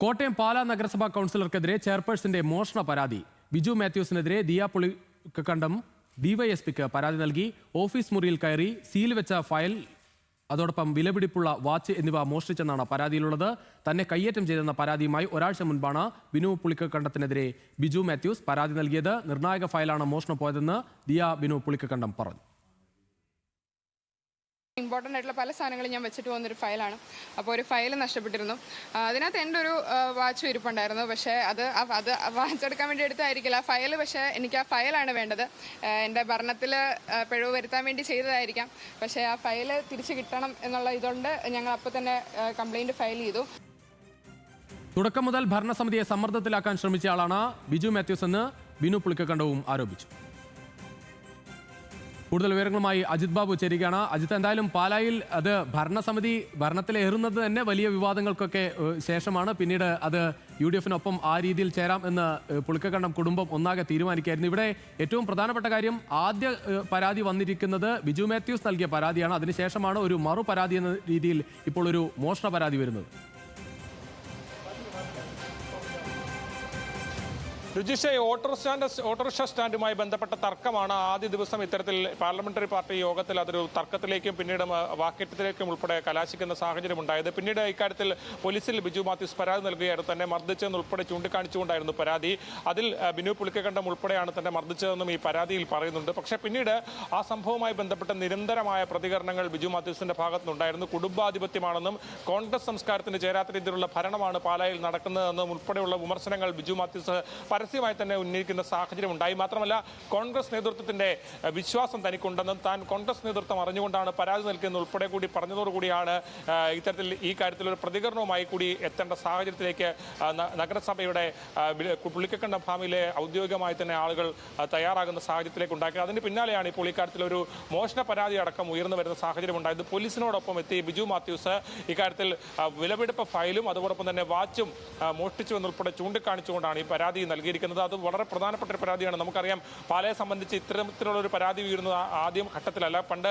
കോട്ടയം പാലാ നഗരസഭാ കൗൺസിലർക്കെതിരെ ചെയർപേഴ്സന്റെ മോഷണ പരാതി. ബിജു മാത്യൂസിനെതിരെ ദിയ പുളിക്കക്കണ്ടം ഡിവൈഎസ്പിക്ക് പരാതി നൽകി. ഓഫീസ് മുറിയിൽ കയറി സീൽ വെച്ച ഫയൽ, അതോടൊപ്പം വിലപിടിപ്പുള്ള വാച്ച് എന്നിവ മോഷ്ടിച്ചെന്നാണ് പരാതിയിലുള്ളത്. തന്നെ കയ്യേറ്റം ചെയ്തെന്ന പരാതിയുമായി ഒരാഴ്ച മുൻപാണ് ബിനു പുളിക്കക്കണ്ടത്തിനെതിരെ ബിജു മാത്യൂസ് പരാതി നൽകിയത്. നിർണായക ഫയലാണ് മോഷണം പോയതെന്ന് ദിയ ബിനു പുളിക്കക്കണ്ടം പറഞ്ഞു. ഇമ്പോർട്ടൻ്റ് ആയിട്ടുള്ള പല സാധനങ്ങളും ഞാൻ വെച്ചിട്ട് പോകുന്നൊരു ഫയലാണ്. അപ്പോൾ ഒരു ഫയൽ നഷ്ടപ്പെട്ടിരുന്നു. അതിനകത്ത് എൻ്റെ ഒരു വാച്ച് ഇരിപ്പുണ്ടായിരുന്നു. പക്ഷേ അത് വാച്ചെടുക്കാൻ വേണ്ടി എടുത്തായിരിക്കില്ല ആ ഫയൽ. പക്ഷേ എനിക്ക് ആ ഫയലാണ് വേണ്ടത്. എൻ്റെ ഭരണത്തിൽ പിഴവ് വരുത്താൻ വേണ്ടി ചെയ്തതായിരിക്കാം. പക്ഷേ ആ ഫയൽ തിരിച്ച് കിട്ടണം എന്നുള്ള ഇതുകൊണ്ട് ഞങ്ങൾ അപ്പോൾ തന്നെ കംപ്ലയിൻറ്റ് ഫയൽ ചെയ്തു. തുടക്കം മുതൽ ഭരണസമിതിയെ സമ്മർദ്ദത്തിലാക്കാൻ ശ്രമിച്ച ആളാണ് ബിജു മാത്യൂസ് എന്ന് ബിനു പുളിക്കക്കണ്ടവും ആരോപിച്ചു. കൂടുതൽ വിവരങ്ങളുമായി അജിത് ബാബു ചേരുകയാണ്. അജിത്, എന്തായാലും പാലായിൽ അത് ഭരണത്തിലേറുന്നത് തന്നെ വലിയ വിവാദങ്ങൾക്കൊക്കെ ശേഷമാണ്. പിന്നീട് അത് UDF-നൊപ്പം ആ രീതിയിൽ ചേരാം എന്ന് പുളിക്കക്കണ്ടം കുടുംബം ഒന്നാകെ തീരുമാനിക്കുകയായിരുന്നു. ഇവിടെ ഏറ്റവും പ്രധാനപ്പെട്ട കാര്യം, ആദ്യ പരാതി വന്നിരിക്കുന്നത് ബിജു മാത്യൂസ് നൽകിയ പരാതിയാണ്. അതിനുശേഷമാണ് ഒരു മറു പരാതി എന്ന രീതിയിൽ ഇപ്പോൾ ഒരു മോഷണ പരാതി വരുന്നത്. രുചിഷ, ഓട്ടോറിക്ഷ സ്റ്റാൻഡുമായി ബന്ധപ്പെട്ട തർക്കമാണ് ആദ്യ ദിവസം ഇത്തരത്തിൽ പാർലമെന്ററി പാർട്ടി യോഗത്തിൽ അതൊരു തർക്കത്തിലേക്കും പിന്നീട് വാക്കേറ്റത്തിലേക്കും ഉൾപ്പെടെ കലാശിക്കുന്ന സാഹചര്യം ഉണ്ടായത്. പിന്നീട് ഇക്കാര്യത്തിൽ പോലീസിൽ ബിജു മാത്യൂസ് പരാതി നൽകുകയായിരുന്നു. തന്നെ മർദ്ദിച്ചെന്ന് ഉൾപ്പെടെ ചൂണ്ടിക്കാണിച്ചുകൊണ്ടായിരുന്നു പരാതി. അതിൽ ബിനു പുളിക്കക്കണ്ടം ഉൾപ്പെടെയാണ് തന്നെ മർദ്ദിച്ചതെന്നും ഈ പരാതിയിൽ പറയുന്നുണ്ട്. പക്ഷേ പിന്നീട് ആ സംഭവവുമായി ബന്ധപ്പെട്ട നിരന്തരമായ പ്രതികരണങ്ങൾ ബിജു മാത്യൂസിന്റെ ഭാഗത്തുനിന്നുണ്ടായിരുന്നു. കുടുംബാധിപത്യമാണെന്നും കോൺഗ്രസ് സംസ്കാരത്തിന് ചേരാത്ത രീതിയിലുള്ള ഭരണമാണ് പാലായിൽ നടക്കുന്നതെന്നും ഉൾപ്പെടെയുള്ള വിമർശനങ്ങൾ ബിജു മാത്യൂസ് പരസ്യമായി തന്നെ ഉന്നയിക്കുന്ന സാഹചര്യം ഉണ്ടായി. മാത്രമല്ല, കോൺഗ്രസ് നേതൃത്വത്തിന്റെ വിശ്വാസം തനിക്കുണ്ടെന്നും താൻ കോൺഗ്രസ് നേതൃത്വം അറിഞ്ഞുകൊണ്ടാണ് പരാതി നൽകുന്നത് ഉൾപ്പെടെ കൂടി പറഞ്ഞതോടുകൂടിയാണ് ഇത്തരത്തിൽ ഈ കാര്യത്തിൽ ഒരു പ്രതികരണവുമായി കൂടി എത്തേണ്ട സാഹചര്യത്തിലേക്ക് നഗരസഭയുടെ പുളിക്കക്കണ്ടം ഫാമിലെ ഔദ്യോഗികമായി തന്നെ ആളുകൾ തയ്യാറാകുന്ന സാഹചര്യത്തിലേക്ക് ഉണ്ടാക്കി. അതിന് പിന്നാലെയാണ് ഇപ്പോൾ ഇക്കാര്യത്തിൽ ഒരു മോഷണ പരാതി അടക്കം ഉയർന്നു വരുന്ന സാഹചര്യം ഉണ്ടായത്. പോലീസിനോടൊപ്പം എത്തി ബിജു മാത്യൂസ് ഇക്കാര്യത്തിൽ വിലപിടിപ്പ് ഫയലും അതോടൊപ്പം തന്നെ വാച്ചും മോഷ്ടിച്ചു എന്നുൾപ്പെടെ ചൂണ്ടിക്കാണിച്ചുകൊണ്ടാണ് ഈ പരാതി നൽകിയിരിക്കുന്നത്. അത് വളരെ പ്രധാനപ്പെട്ട ഒരു പരാതിയാണ്. നമുക്കറിയാം, പാലയെ സംബന്ധിച്ച് ഇത്തരത്തിലുള്ള ഒരു പരാതി ഉയരുന്നത് ആദ്യം ഘട്ടത്തിലല്ല. പണ്ട്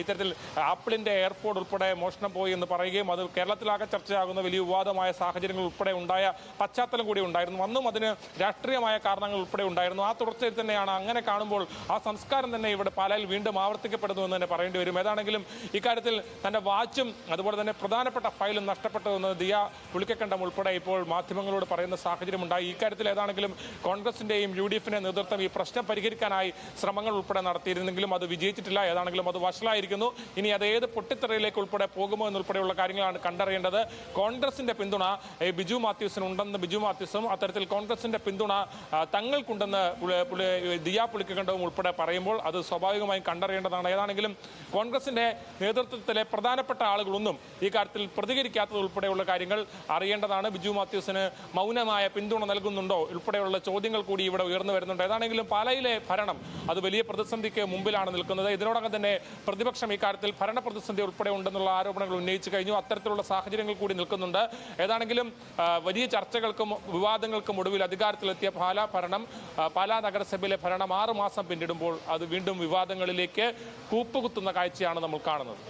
ഇത്തരത്തിൽ ആപ്പിളിന്റെ എയർപോർട്ട് ഉൾപ്പെടെ മോഷണം പോയി എന്ന് പറയുകയും അത് കേരളത്തിലാകെ ചർച്ചയാകുന്ന വലിയ വിവാദമായ സാഹചര്യങ്ങൾ ഉൾപ്പെടെ ഉണ്ടായ പശ്ചാത്തലം കൂടി ഉണ്ടായിരുന്നു. അന്നും അതിന് രാഷ്ട്രീയമായ കാരണങ്ങൾ ഉൾപ്പെടെ ഉണ്ടായിരുന്നു. ആ തുടർച്ചയിൽ തന്നെയാണ് അങ്ങനെ കാണുമ്പോൾ ആ സംസ്കാരം തന്നെ ഇവിടെ പാലയിൽ വീണ്ടും ആവർത്തിക്കപ്പെടുന്നു എന്ന് തന്നെ പറയേണ്ടി വരും. ഏതാണെങ്കിലും ഇക്കാര്യത്തിൽ തന്റെ വാച്ചും അതുപോലെ തന്നെ പ്രധാനപ്പെട്ട ഫയലും നഷ്ടപ്പെട്ടതെന്ന് ദിയ പുളിക്കക്കണ്ടം ഉൾപ്പെടെ ഇപ്പോൾ മാധ്യമങ്ങളോട് പറയുന്ന സാഹചര്യം ഉണ്ടായി. ഇക്കാര്യത്തിൽ ഏതാണെങ്കിലും കോൺഗ്രസിന്റെയും UDF-ന്റെ നേതൃത്വം ഈ പ്രശ്നം പരിഹരിക്കാനായി ശ്രമങ്ങൾ ഉൾപ്പെടെ നടത്തിയിരുന്നെങ്കിലും അത് വിജയിച്ചിട്ടില്ല. ഏതാണെങ്കിലും അത് വഷളായിരിക്കുന്നു. ഇനി അത് ഏത് പൊട്ടിത്തെറിയിലേക്ക് ഉൾപ്പെടെ പോകുമോ എന്നുൾപ്പെടെയുള്ള കാര്യങ്ങളാണ് കണ്ടറിയേണ്ടത്. കോൺഗ്രസിന്റെ പിന്തുണ ബിജു മാത്യൂസിനുണ്ടെന്ന് ബിജു മാത്യൂസും അത്തരത്തിൽ കോൺഗ്രസിന്റെ പിന്തുണ തങ്ങൾക്കുണ്ടെന്ന് ദിയ പുളിക്കക്കണ്ടവും ഉൾപ്പെടെ പറയുമ്പോൾ അത് സ്വാഭാവികമായും കണ്ടറിയേണ്ടതാണ്. ഏതാണെങ്കിലും കോൺഗ്രസിന്റെ നേതൃത്വത്തിലെ പ്രധാനപ്പെട്ട ആളുകളൊന്നും ഈ കാര്യത്തിൽ പ്രതികരിക്കാത്തത് ഉൾപ്പെടെയുള്ള കാര്യങ്ങൾ അറിയേണ്ടതാണ്. ബിജു മാത്യൂസിന് മൗനമായ പിന്തുണ നൽകുന്നുണ്ടോ ഉൾപ്പെടെയുള്ള ചോദ്യങ്ങൾ കൂടി ഇവിടെ ഉയർന്നു വരുന്നുണ്ട്. ഏതാണെങ്കിലും പാലയിലെ ഭരണം അത് വലിയ പ്രതിസന്ധിക്ക് മുമ്പിലാണ് നിൽക്കുന്നത്. ഇതിനോടകം തന്നെ പ്രതിപക്ഷം ഇക്കാര്യത്തിൽ ഭരണ പ്രതിസന്ധി ഉൾപ്പെടെ ഉണ്ടെന്നുള്ള ആരോപണങ്ങൾ ഉന്നയിച്ചു കഴിഞ്ഞു. അത്തരത്തിലുള്ള സാഹചര്യങ്ങൾ കൂടി നിൽക്കുന്നുണ്ട്. ഏതാണെങ്കിലും വലിയ ചർച്ചകൾക്കും വിവാദങ്ങൾക്കും ഒടുവിൽ അധികാരത്തിലെത്തിയ പാലാ നഗരസഭയിലെ ഭരണം 6 മാസം പിന്നിടുമ്പോൾ അത് വീണ്ടും വിവാദങ്ങളിലേക്ക് കൂപ്പുകുത്തുന്ന കാഴ്ചയാണ് നമ്മൾ കാണുന്നത്.